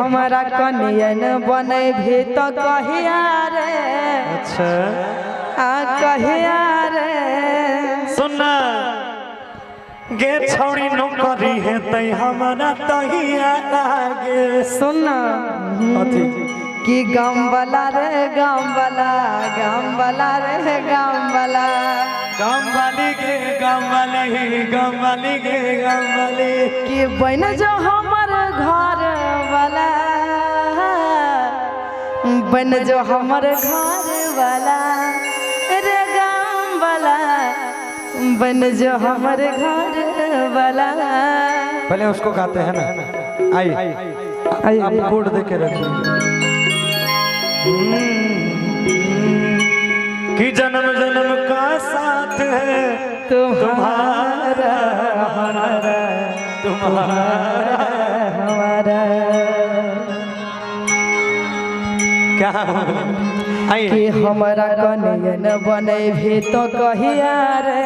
हमारा कनियन बने भी तो कहिया रे। अच्छा कहिया रे सुनना गे छौड़ी नौकरी है तई हमारा तहिया लागे। सुनना कि गाम वाला रे गाम वाला रे गाम वाला गे गाम वाली गे गाम वाली कि बन जो हमर घर वाला बन जो हमर घर वाला रे गाम वाला बन जो हमर घर वाला। पहले उसको गाते हैं ना। आई आप बोर्ड दे के रखिए कि जन्म जन्म का साथ है तुम्हारा हमारा हमारा। क्या कि हमारा कनियन बने भी तो कहिया रे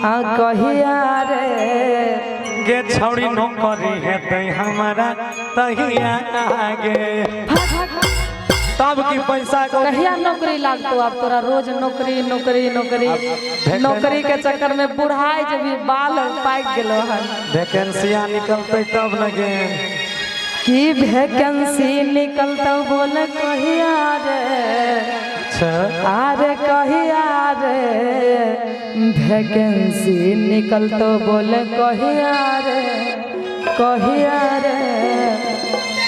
कहिया रे गे छौड़ी नौकरी है तई हमारा तहिया आगे। तब की पैसा को कहिया नौकरी लागतो। अब तोरा रोज नौकरी नौकरी नौकरी नौकरी के चक्कर में बुढ़ाई जब बाल पाक गेलो है। वैकेंसिया निकलते तब लगे कि वैकेंसी निकलतो बोल कहिया रे। अरे कहिया रे वैकेंसी निकलतो बोल कहिया रे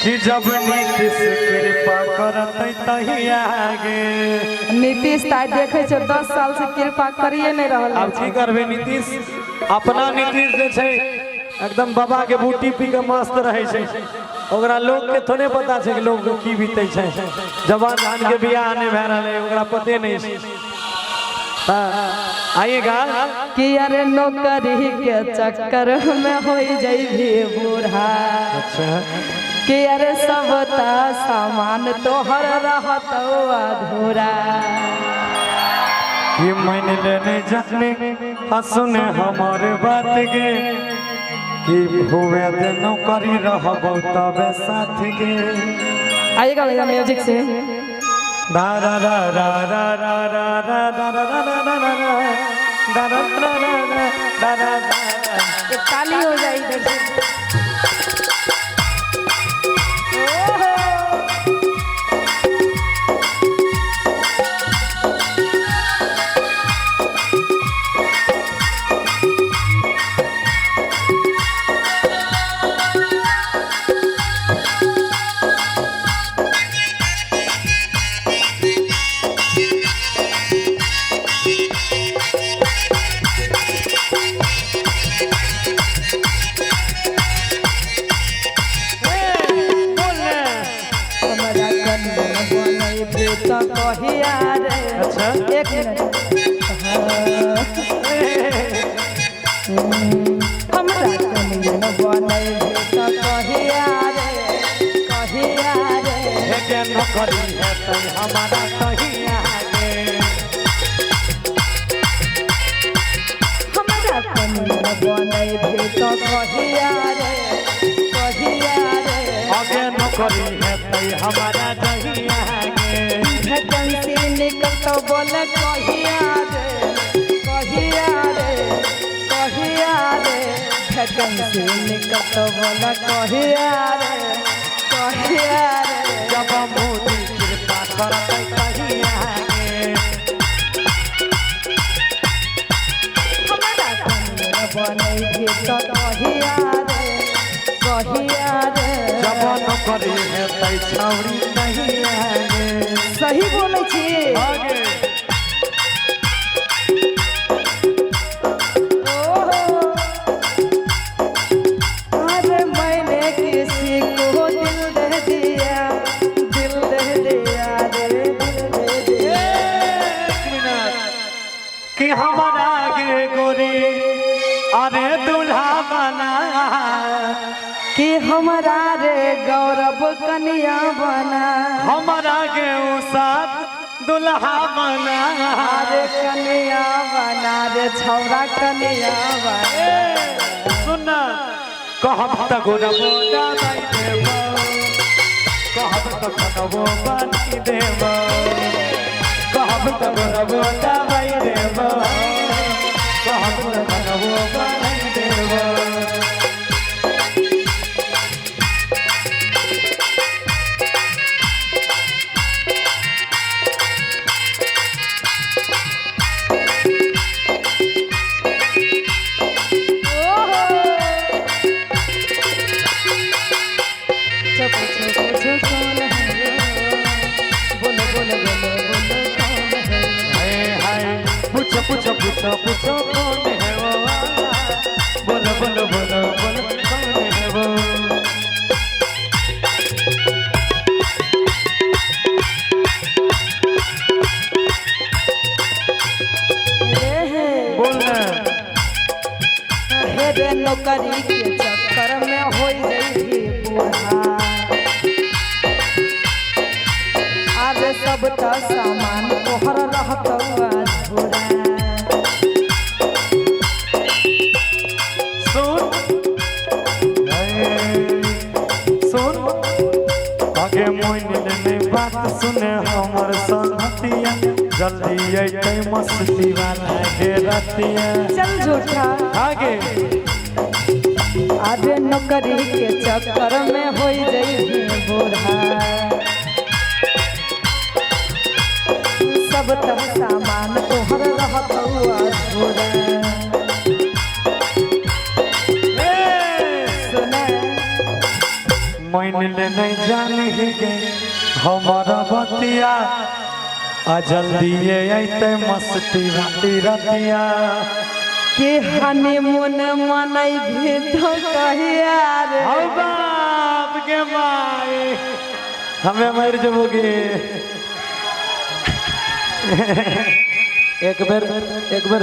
कि जब नीतीश कृपा करते तहिया आगे। नीतीश ताई देखे छो 10 साल से कृपा करिए नहीं रहल। अब की करबे नीतीश अपना नीतीश जे छै एकदम बाबा के बूटी पी के मस्त रहे छै। ओकरा लोग के थोड़े पता छै कि लोग की बीते छै। जवान धान के बियाह नहीं भै रहले ओकरा पते नहीं छै। आइएगा कि अरे नौकरी के चक्कर में हो जाइए बूढ़ा। अच्छा कि अरे सबता सामान तोहर रहत अधूरा। कि मैंने लेने जाने सुने हमारे बात गे कि हुए दे नौकरी रहबो तबे साथ गे। आइएगा भैया म्यूजिक से दा दा दा दा दा दा दा दा दा दा दा दा दा दा दा दा ताली हो जाए इधर से। कहिया रे। अच्छा एक मिनट हमरा कनियन बने भी तो कहिया रे के नौकरी है तई हमारा तहिया आगे। हमरा कनियन बने भी तो कहिया रे आगे नौकरी है तई हमारा तहिया आगे। वैकेंसी निकलतो बोल कहिया रे वैकेंसी निकलतो बोल कहिया रे। जब मोदी कृपा करते तहिया आगे। हमारा कनियन बने भी तो कहिया रे जब नौकरी है तई छौड़ी तहिया आगे। सही बोले छी आगे अरे मैंने किसी को दिल दे दिया रे दिल दे दिया। कि हमारा गे गोरी अरे दूल्हा बना। कि हमारा रे गौरव कनिया बना। हमारा गे साथ दुल्हा बना। रे कनिया बना रे छौरा कनिया बना। सुन कहब तक कहब तो कनबो बानी देव कहब तो कनबो दवाई देव कहब तो कनबो बानी देव पूछो पूछो पूछो कौन है वो बोलो बोलो बोलो बोलो कौन है वो बोलना हे रे नौकरी के चक्कर में हो गई बूढ़ा अरे सब तो सामान तोहर रहत अधूरा आगे मोइन में बात सुने हमर संगतिया जल्दी अइते मस्ती वाला के रतिया चल झूठा आगे अरे नौकरी के चक्कर में हो जाई बूढ़ा सब तक सामान तोहर रहत अधूरा मोइन ले नहीं जानी गे हमारा बतिया आ जल्दी अइते मस्ती वाली रतिया के हनीमून मनई भी तो कहिया रे हौ बाप के माई हमें मर जबोगे एक बार